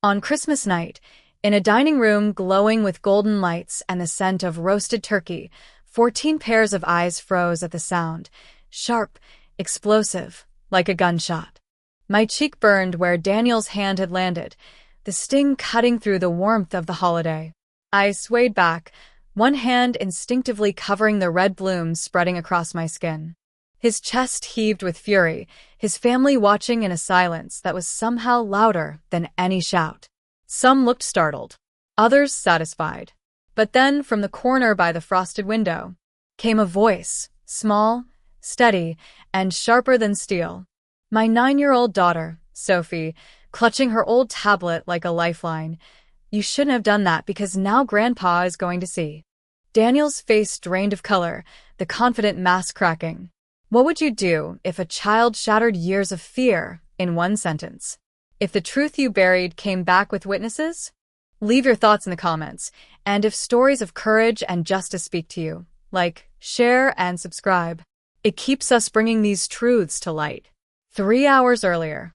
On Christmas night, in a dining room glowing with golden lights and the scent of roasted turkey, 14 pairs of eyes froze at the sound, sharp, explosive, like a gunshot. My cheek burned where Daniel's hand had landed, the sting cutting through the warmth of the holiday. I swayed back, one hand instinctively covering the red blooms spreading across my skin. His chest heaved with fury, his family watching in a silence that was somehow louder than any shout. Some looked startled, others satisfied. But then, from the corner by the frosted window, came a voice, small, steady, and sharper than steel. My 9-year-old daughter, Sophie, clutching her old tablet like a lifeline. "You shouldn't have done that because now Grandpa is going to see." Daniel's face drained of color, the confident mask cracking. What would you do if a child shattered years of fear in one sentence? If the truth you buried came back with witnesses? Leave your thoughts in the comments, and if stories of courage and justice speak to you, like, share, and subscribe. It keeps us bringing these truths to light. 3 hours earlier,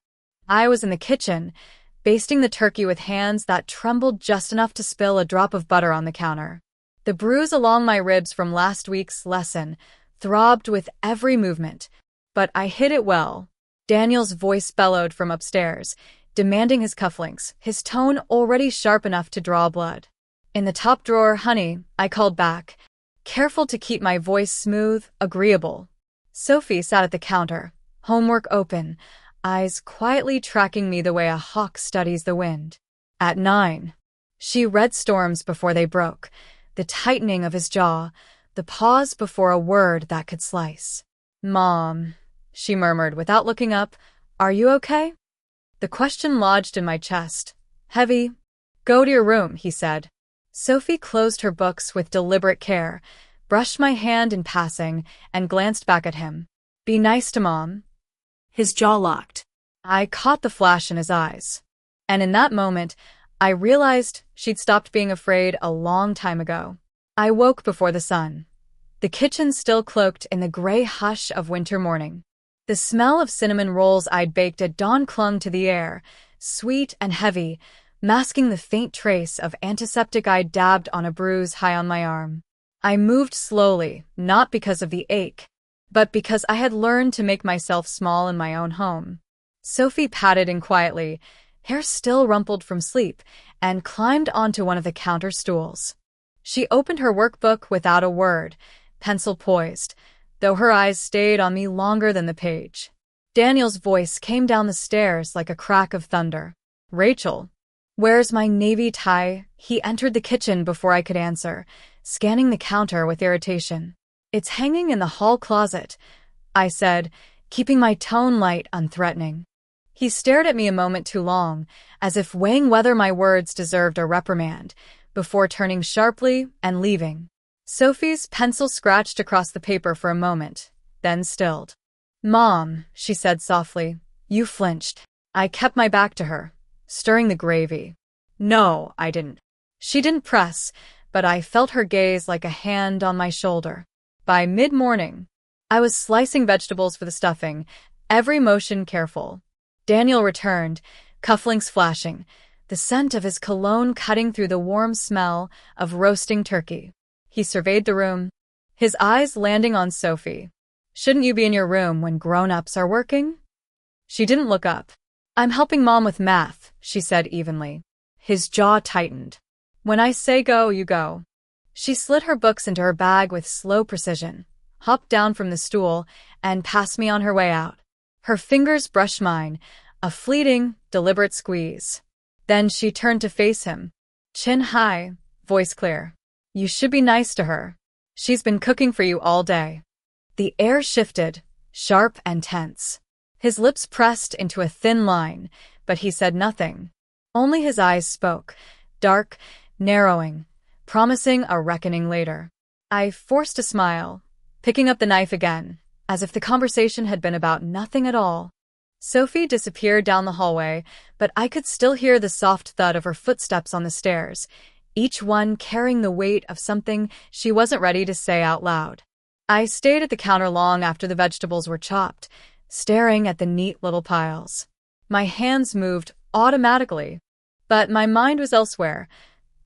I was in the kitchen, basting the turkey with hands that trembled just enough to spill a drop of butter on the counter. The bruise along my ribs from last week's lesson throbbed with every movement, but I hid it well. Daniel's voice bellowed from upstairs, demanding his cufflinks, his tone already sharp enough to draw blood. "In the top drawer, honey," I called back, careful to keep my voice smooth, agreeable. Sophie sat at the counter, homework open, eyes quietly tracking me the way a hawk studies the wind. At 9, she read storms before they broke, the tightening of his jaw, the pause before a word that could slice. "Mom," she murmured without looking up, "are you okay?" The question lodged in my chest, heavy. "Go to your room," he said. Sophie closed her books with deliberate care, brushed my hand in passing, and glanced back at him. "Be nice to Mom." His jaw locked. I caught the flash in his eyes. And in that moment, I realized she'd stopped being afraid a long time ago. I woke before the sun. The kitchen still cloaked in the gray hush of winter morning. The smell of cinnamon rolls I'd baked at dawn clung to the air, sweet and heavy, masking the faint trace of antiseptic I'd dabbed on a bruise high on my arm. I moved slowly, not because of the ache, but because I had learned to make myself small in my own home. Sophie patted in quietly, hair still rumpled from sleep, and climbed onto one of the counter stools. She opened her workbook without a word, pencil poised, though her eyes stayed on me longer than the page. Daniel's voice came down the stairs like a crack of thunder. "Rachel, where's my navy tie?" He entered the kitchen before I could answer, scanning the counter with irritation. "It's hanging in the hall closet," I said, keeping my tone light, unthreatening. He stared at me a moment too long, as if weighing whether my words deserved a reprimand, before turning sharply and leaving. Sophie's pencil scratched across the paper for a moment, then stilled. "Mom," she said softly, "you flinched." I kept my back to her, stirring the gravy. "No, I didn't." She didn't press, but I felt her gaze like a hand on my shoulder. By mid-morning, I was slicing vegetables for the stuffing, every motion careful. Daniel returned, cufflinks flashing, the scent of his cologne cutting through the warm smell of roasting turkey. He surveyed the room, his eyes landing on Sophie. "Shouldn't you be in your room when grown-ups are working?" She didn't look up. "I'm helping Mom with math," she said evenly. His jaw tightened. "When I say go, you go." She slid her books into her bag with slow precision, hopped down from the stool, and passed me on her way out. Her fingers brushed mine, a fleeting, deliberate squeeze. Then she turned to face him, chin high, voice clear. "You should be nice to her. She's been cooking for you all day." The air shifted, sharp and tense. His lips pressed into a thin line, but he said nothing. Only his eyes spoke, dark, narrowing, promising a reckoning later. I forced a smile, picking up the knife again, as if the conversation had been about nothing at all. Sophie disappeared down the hallway, but I could still hear the soft thud of her footsteps on the stairs, each one carrying the weight of something she wasn't ready to say out loud. I stayed at the counter long after the vegetables were chopped, staring at the neat little piles. My hands moved automatically. But my mind was elsewhere,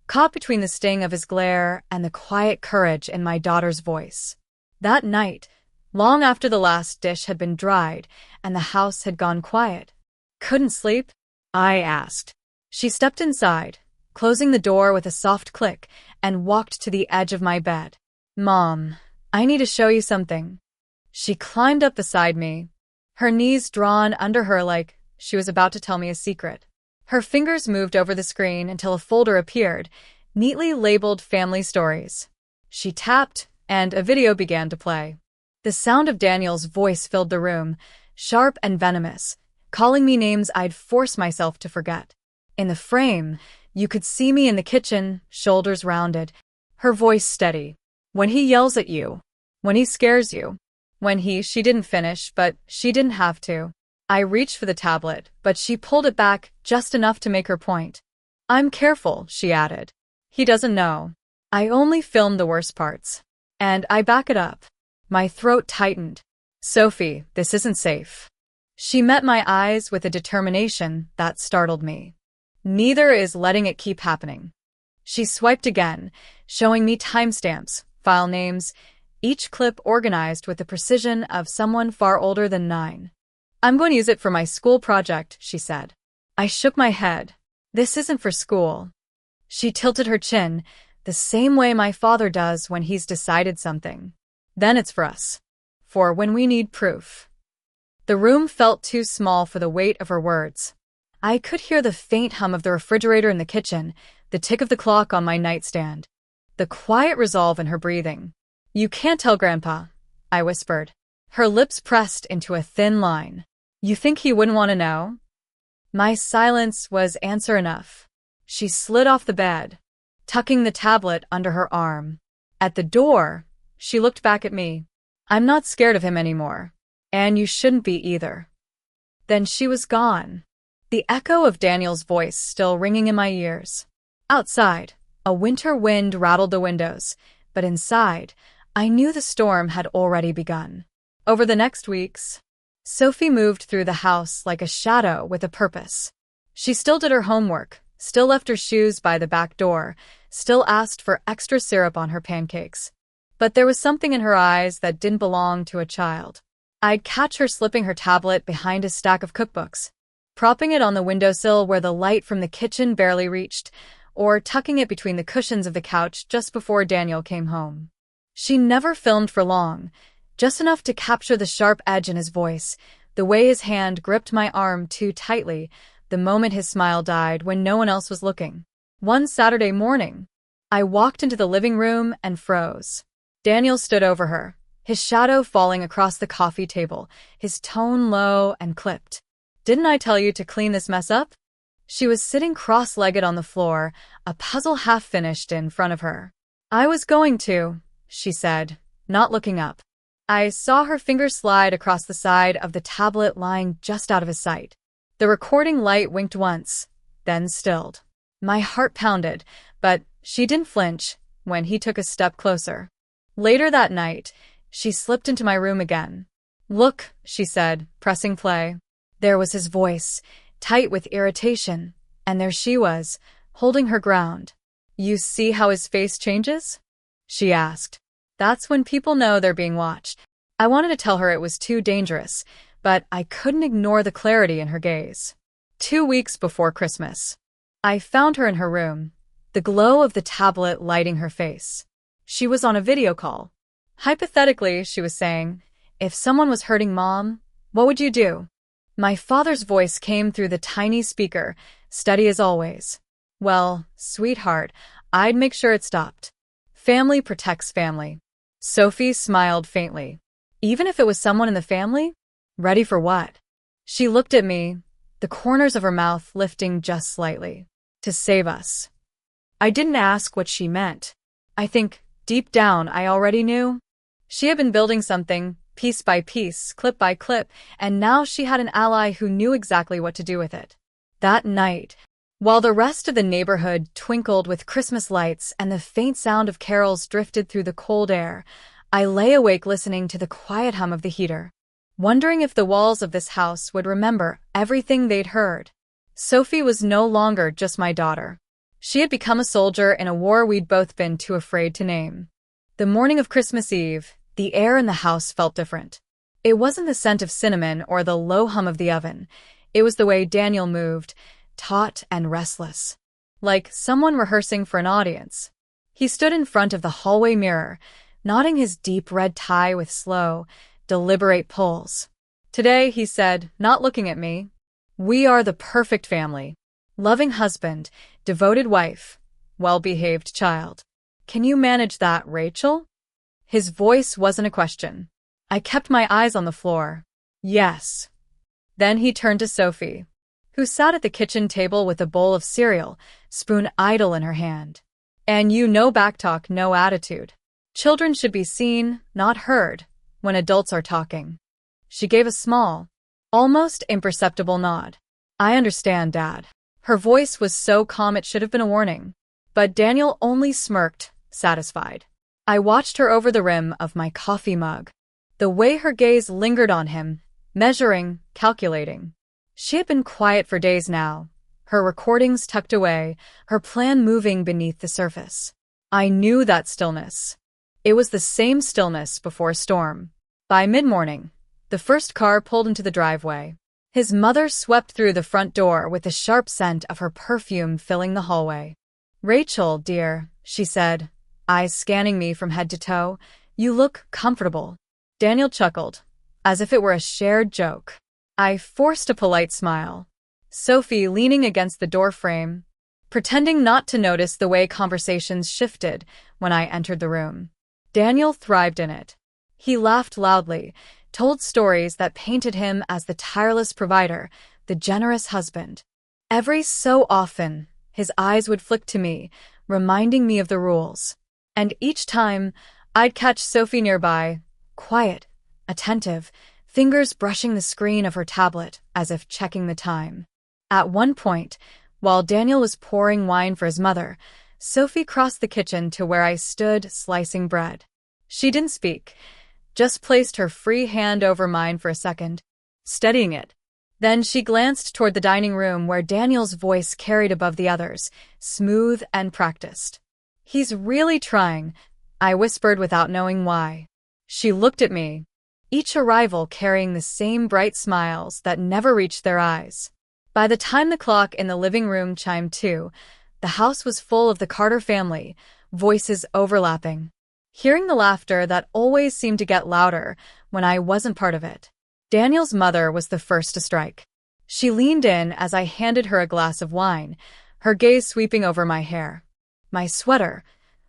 caught between the sting of his glare and the quiet courage in my daughter's voice. That night, long after the last dish had been dried and the house had gone quiet. "Couldn't sleep?" I asked. She stepped inside, closing the door with a soft click, and walked to the edge of my bed. "Mom, I need to show you something." She climbed up beside me, her knees drawn under her like she was about to tell me a secret. Her fingers moved over the screen until a folder appeared, neatly labeled Family Stories. She tapped, and a video began to play. The sound of Daniel's voice filled the room, sharp and venomous, calling me names I'd force myself to forget. In the frame, you could see me in the kitchen, shoulders rounded, her voice steady. "When he yells at you, when he scares you, she didn't finish, but she didn't have to." I reached for the tablet, but she pulled it back just enough to make her point. "I'm careful," she added. "He doesn't know. I only filmed the worst parts." And I back it up. My throat tightened. "Sophie, this isn't safe." She met my eyes with a determination that startled me. "Neither is letting it keep happening." She swiped again, showing me timestamps, file names, each clip organized with the precision of someone far older than 9. "I'm going to use it for my school project," she said. I shook my head. "This isn't for school." She tilted her chin, the same way my father does when he's decided something. "Then it's for us. For when we need proof." The room felt too small for the weight of her words. I could hear the faint hum of the refrigerator in the kitchen, the tick of the clock on my nightstand, the quiet resolve in her breathing. "You can't tell Grandpa," I whispered. Her lips pressed into a thin line. "You think he wouldn't want to know?" My silence was answer enough. She slid off the bed, tucking the tablet under her arm. At the door, she looked back at me. "I'm not scared of him anymore. And you shouldn't be either." Then she was gone, the echo of Daniel's voice still ringing in my ears. Outside, a winter wind rattled the windows, but inside, I knew the storm had already begun. Over the next weeks, Sophie moved through the house like a shadow with a purpose. She still did her homework, still left her shoes by the back door, still asked for extra syrup on her pancakes. But there was something in her eyes that didn't belong to a child. I'd catch her slipping her tablet behind a stack of cookbooks, propping it on the windowsill where the light from the kitchen barely reached, or tucking it between the cushions of the couch just before Daniel came home. She never filmed for long, just enough to capture the sharp edge in his voice, the way his hand gripped my arm too tightly, the moment his smile died when no one else was looking. One Saturday morning, I walked into the living room and froze. Daniel stood over her, his shadow falling across the coffee table, his tone low and clipped. "Didn't I tell you to clean this mess up?" She was sitting cross-legged on the floor, a puzzle half finished in front of her. "I was going to," she said, not looking up. I saw her fingers slide across the side of the tablet lying just out of his sight. The recording light winked once, then stilled. My heart pounded, but she didn't flinch when he took a step closer. Later that night, she slipped into my room again. "Look," she said, pressing play. There was his voice, tight with irritation, and there she was, holding her ground. "You see how his face changes?" she asked. "That's when people know they're being watched." I wanted to tell her it was too dangerous, but I couldn't ignore the clarity in her gaze. 2 weeks before Christmas, I found her in her room, the glow of the tablet lighting her face. She was on a video call. "Hypothetically," she was saying, "if someone was hurting Mom, what would you do?" My father's voice came through the tiny speaker, steady as always. "Well, sweetheart, I'd make sure it stopped. Family protects family." Sophie smiled faintly. "Even if it was someone in the family? Ready for what?" She looked at me, the corners of her mouth lifting just slightly. "To save us." I didn't ask what she meant. I think, deep down, I already knew. She had been building something, piece by piece, clip by clip, and now she had an ally who knew exactly what to do with it. That night, while the rest of the neighborhood twinkled with Christmas lights and the faint sound of carols drifted through the cold air, I lay awake listening to the quiet hum of the heater, wondering if the walls of this house would remember everything they'd heard. Sophie was no longer just my daughter. She had become a soldier in a war we'd both been too afraid to name. The morning of Christmas Eve, the air in the house felt different. It wasn't the scent of cinnamon or the low hum of the oven. It was the way Daniel moved, taut and restless, like someone rehearsing for an audience. He stood in front of the hallway mirror, knotting his deep red tie with slow, deliberate pulls. "Today," he said, not looking at me, "we are the perfect family. Loving husband, devoted wife, well-behaved child. Can you manage that, Rachel?" His voice wasn't a question. I kept my eyes on the floor. Yes. Then he turned to Sophie, who sat at the kitchen table with a bowl of cereal, spoon idle in her hand. "And you no backtalk, no attitude. Children should be seen, not heard, when adults are talking." She gave a small, almost imperceptible nod. "I understand, Dad." Her voice was so calm it should have been a warning. But Daniel only smirked, satisfied. I watched her over the rim of my coffee mug. The way her gaze lingered on him, measuring, calculating. She had been quiet for days now, her recordings tucked away, her plan moving beneath the surface. I knew that stillness. It was the same stillness before a storm. By mid-morning, the first car pulled into the driveway. His mother swept through the front door with the sharp scent of her perfume filling the hallway. "Rachel, dear," she said, eyes scanning me from head to toe, "you look comfortable." Daniel chuckled, as if it were a shared joke. I forced a polite smile. Sophie leaning against the doorframe, pretending not to notice the way conversations shifted when I entered the room. Daniel thrived in it. He laughed loudly, told stories that painted him as the tireless provider, the generous husband. Every so often, his eyes would flick to me, reminding me of the rules. And each time, I'd catch Sophie nearby, quiet, attentive, fingers brushing the screen of her tablet as if checking the time. At one point, while Daniel was pouring wine for his mother, Sophie crossed the kitchen to where I stood slicing bread. She didn't speak, just placed her free hand over mine for a second, steadying it. Then she glanced toward the dining room where Daniel's voice carried above the others, smooth and practiced. "He's really trying," I whispered without knowing why. She looked at me, each arrival carrying the same bright smiles that never reached their eyes. By the time the clock in the living room chimed 2, the house was full of the Carter family, voices overlapping. Hearing the laughter that always seemed to get louder when I wasn't part of it. Daniel's mother was the first to strike. She leaned in as I handed her a glass of wine, her gaze sweeping over my hair, my sweater,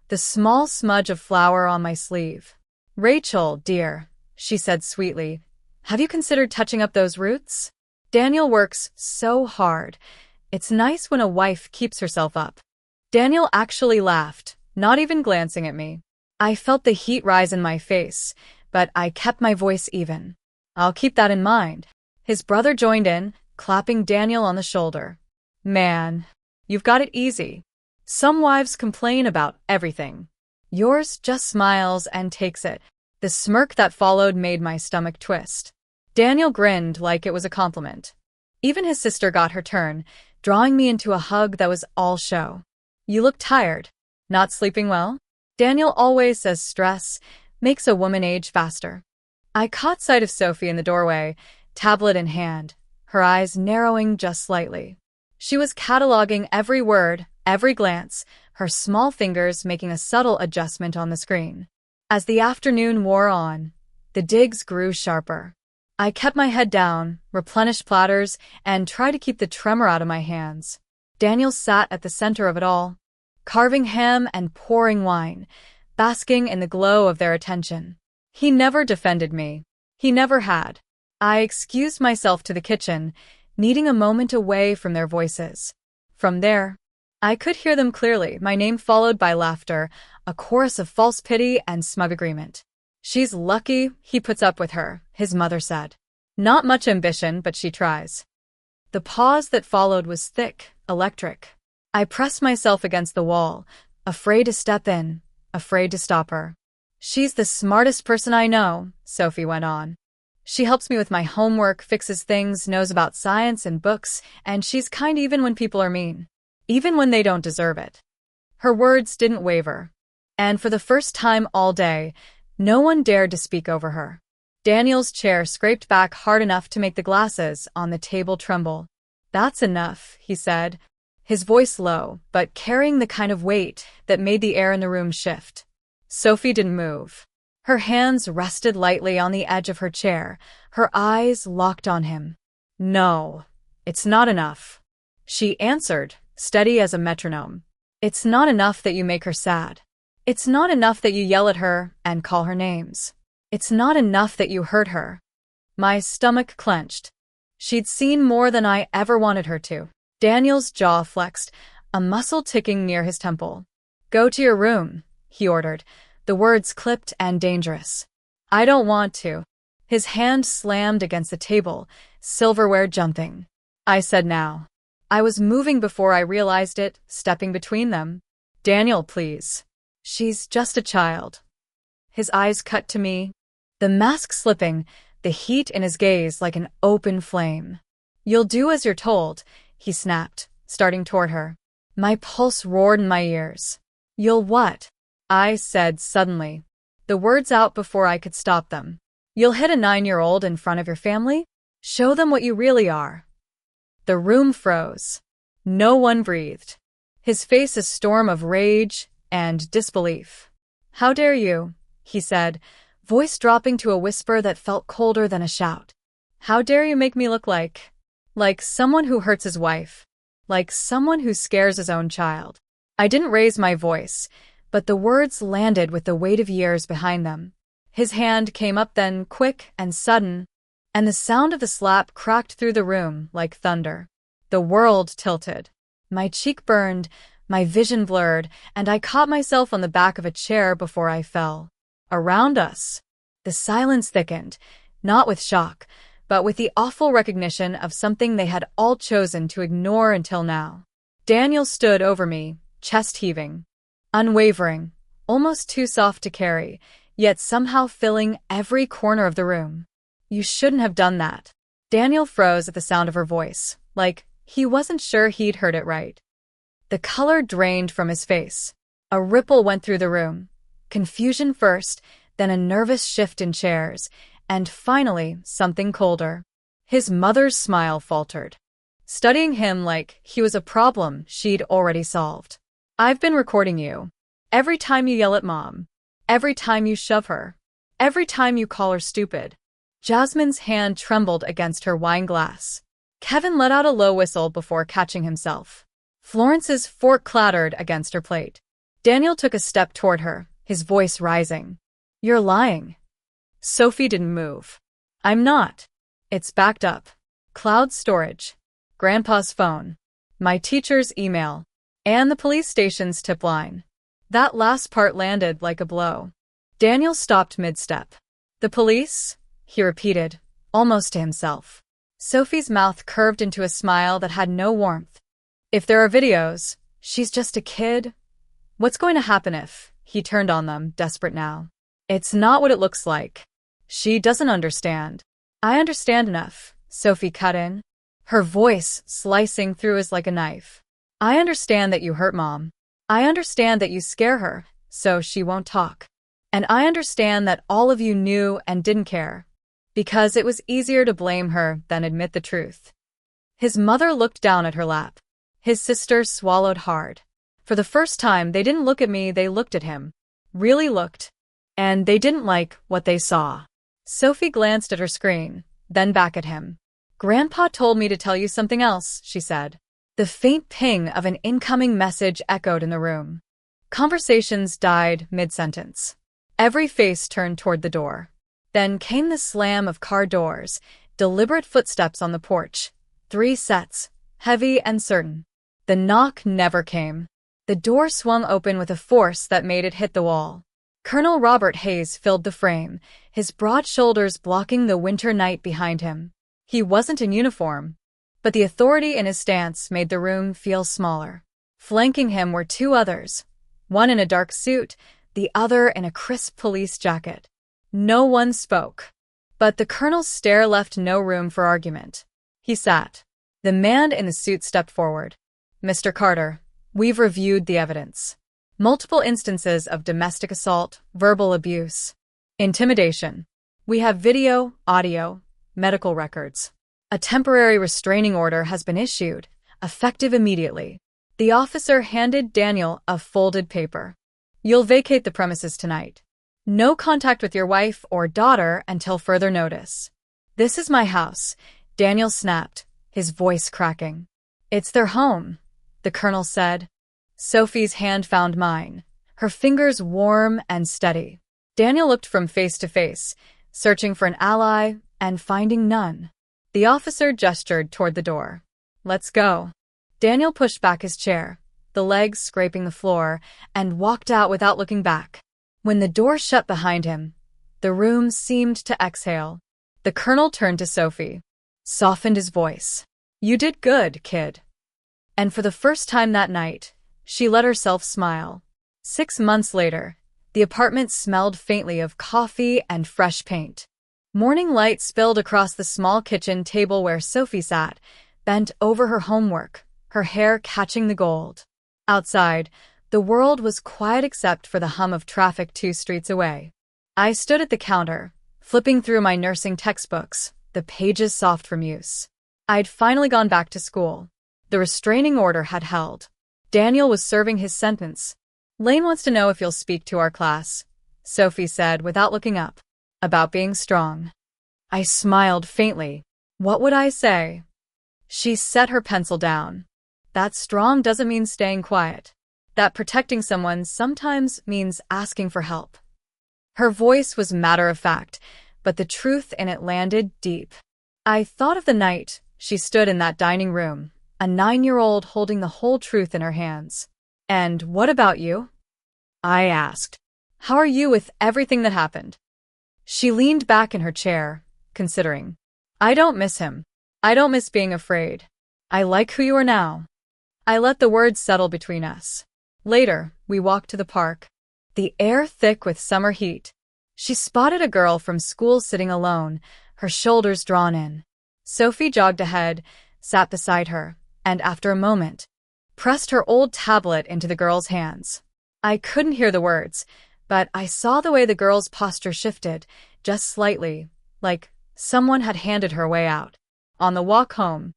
the small smudge of flour on my sleeve. "Rachel, dear," she said sweetly, "have you considered touching up those roots? Daniel works so hard. It's nice when a wife keeps herself up." Daniel actually laughed, not even glancing at me. I felt the heat rise in my face, but I kept my voice even. "I'll keep that in mind." His brother joined in, clapping Daniel on the shoulder. "Man, you've got it easy. Some wives complain about everything. Yours just smiles and takes it." The smirk that followed made my stomach twist. Daniel grinned like it was a compliment. Even his sister got her turn, drawing me into a hug that was all show. "You look tired. Not sleeping well?" Daniel always says stress makes a woman age faster. I caught sight of Sophie in the doorway, tablet in hand, her eyes narrowing just slightly. She was cataloging every word, every glance, her small fingers making a subtle adjustment on the screen. As the afternoon wore on, the digs grew sharper. I kept my head down, replenished platters, and tried to keep the tremor out of my hands. Daniel sat at the center of it all, carving ham and pouring wine, basking in the glow of their attention. He never defended me. He never had. I excused myself to the kitchen, needing a moment away from their voices. From there, I could hear them clearly, my name followed by laughter, a chorus of false pity and smug agreement. "She's lucky he puts up with her," his mother said. "Not much ambition, but she tries." The pause that followed was thick, electric. I pressed myself against the wall, afraid to step in, afraid to stop her. "She's the smartest person I know," Sophie went on. She helps me with my homework, fixes things, knows about science and books, and she's kind even when people are mean. Even when they don't deserve it. Her words didn't waver. And for the first time all day, no one dared to speak over her. Daniel's chair scraped back hard enough to make the glasses on the table tremble. "That's enough," he said, his voice low, but carrying the kind of weight that made the air in the room shift. Sophie didn't move. Her hands rested lightly on the edge of her chair, her eyes locked on him. "No, it's not enough," she answered, steady as a metronome. "It's not enough that you make her sad. It's not enough that you yell at her and call her names. It's not enough that you hurt her." My stomach clenched. She'd seen more than I ever wanted her to. Daniel's jaw flexed, a muscle ticking near his temple. "Go to your room," he ordered, the words clipped and dangerous. "I don't want to." His hand slammed against the table, silverware jumping. I said now. I was moving before I realized it, stepping between them. "Daniel, please. She's just a child." His eyes cut to me, the mask slipping, the heat in his gaze like an open flame. "You'll do as you're told," he snapped, starting toward her. My pulse roared in my ears. "You'll what?" I said suddenly, the words out before I could stop them. "You'll hit a 9-year-old in front of your family? Show them what you really are." The room froze. No one breathed. His face a storm of rage and disbelief. "How dare you?" he said, voice dropping to a whisper that felt colder than a shout. "How dare you make me look like someone who hurts his wife, like someone who scares his own child?" I didn't raise my voice, but the words landed with the weight of years behind them. His hand came up then, quick and sudden, and the sound of the slap cracked through the room like thunder. The world tilted. My cheek burned, my vision blurred, and I caught myself on the back of a chair before I fell. Around us, the silence thickened, not with shock, but with the awful recognition of something they had all chosen to ignore until now. Daniel stood over me, chest heaving, unwavering, almost too soft to carry, yet somehow filling every corner of the room. "You shouldn't have done that." Daniel froze at the sound of her voice, like he wasn't sure he'd heard it right. The color drained from his face. A ripple went through the room. Confusion first, then a nervous shift in chairs, and finally something colder. His mother's smile faltered, studying him like he was a problem she'd already solved. "I've been recording you. Every time you yell at Mom. Every time you shove her. Every time you call her stupid." Jasmine's hand trembled against her wine glass. Kevin let out a low whistle before catching himself. Florence's fork clattered against her plate. Daniel took a step toward her, his voice rising. "You're lying." Sophie didn't move. "I'm not. It's backed up. Cloud storage. Grandpa's phone. My teacher's email. And the police station's tip line." That last part landed like a blow. Daniel stopped mid-step. "The police?" he repeated, almost to himself. Sophie's mouth curved into a smile that had no warmth. "If there are videos, she's just a kid. What's going to happen if..." He turned on them, desperate now. "It's not what it looks like. She doesn't understand." "I understand enough," Sophie cut in, her voice slicing through us like a knife. "I understand that you hurt Mom. I understand that you scare her, so she won't talk. And I understand that all of you knew and didn't care, because it was easier to blame her than admit the truth." His mother looked down at her lap. His sister swallowed hard. For the first time, they didn't look at me, they looked at him. Really looked. And they didn't like what they saw. Sophie glanced at her screen, then back at him. "Grandpa told me to tell you something else," she said. The faint ping of an incoming message echoed in the room. Conversations died mid-sentence. Every face turned toward the door. Then came the slam of car doors, deliberate footsteps on the porch. 3 sets, heavy and certain. The knock never came. The door swung open with a force that made it hit the wall. Colonel Robert Hayes filled the frame, his broad shoulders blocking the winter night behind him. He wasn't in uniform, but the authority in his stance made the room feel smaller. Flanking him were 2 others, one in a dark suit, the other in a crisp police jacket. No one spoke. But the colonel's stare left no room for argument. He sat. The man in the suit stepped forward. "Mr. Carter, we've reviewed the evidence. Multiple instances of domestic assault, verbal abuse, intimidation. We have video, audio, medical records. A temporary restraining order has been issued, effective immediately." The officer handed Daniel a folded paper. "You'll vacate the premises tonight. No contact with your wife or daughter until further notice." "This is my house," Daniel snapped, his voice cracking. "It's their home," the colonel said. Sophie's hand found mine, her fingers warm and steady. Daniel looked from face to face, searching for an ally and finding none. The officer gestured toward the door. "Let's go." Daniel pushed back his chair, the legs scraping the floor, and walked out without looking back. When the door shut behind him, the room seemed to exhale. The colonel turned to Sophie, softened his voice. "You did good, kid." And for the first time that night, she let herself smile. 6 months later, the apartment smelled faintly of coffee and fresh paint. Morning light spilled across the small kitchen table where Sophie sat, bent over her homework, her hair catching the gold. Outside, the world was quiet except for the hum of traffic 2 streets away. I stood at the counter, flipping through my nursing textbooks, the pages soft from use. I'd finally gone back to school. The restraining order had held. Daniel was serving his sentence. "Lane wants to know if you'll speak to our class," Sophie said without looking up. "About being strong." I smiled faintly. What would I say? She set her pencil down. That strong doesn't mean staying quiet. That protecting someone sometimes means asking for help. Her voice was matter-of-fact, but the truth in it landed deep. I thought of the night she stood in that dining room, a 9-year-old holding the whole truth in her hands. "And what about you?" I asked. "How are you with everything that happened?" She leaned back in her chair, considering. "I don't miss him. I don't miss being afraid. I like who you are now." I let the words settle between us. Later, we walked to the park. The air thick with summer heat. She spotted a girl from school sitting alone, her shoulders drawn in. Sophie jogged ahead, sat beside her, and after a moment, pressed her old tablet into the girl's hands. I couldn't hear the words, but I saw the way the girl's posture shifted, just slightly, like someone had handed her way out. On the walk home,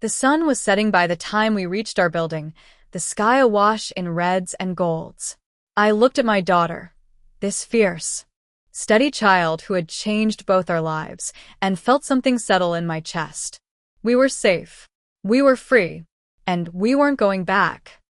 the sun was setting by the time we reached our building, the sky awash in reds and golds. I looked at my daughter, this fierce, steady child who had changed both our lives, and felt something settle in my chest. We were safe. We were free. And we weren't going back.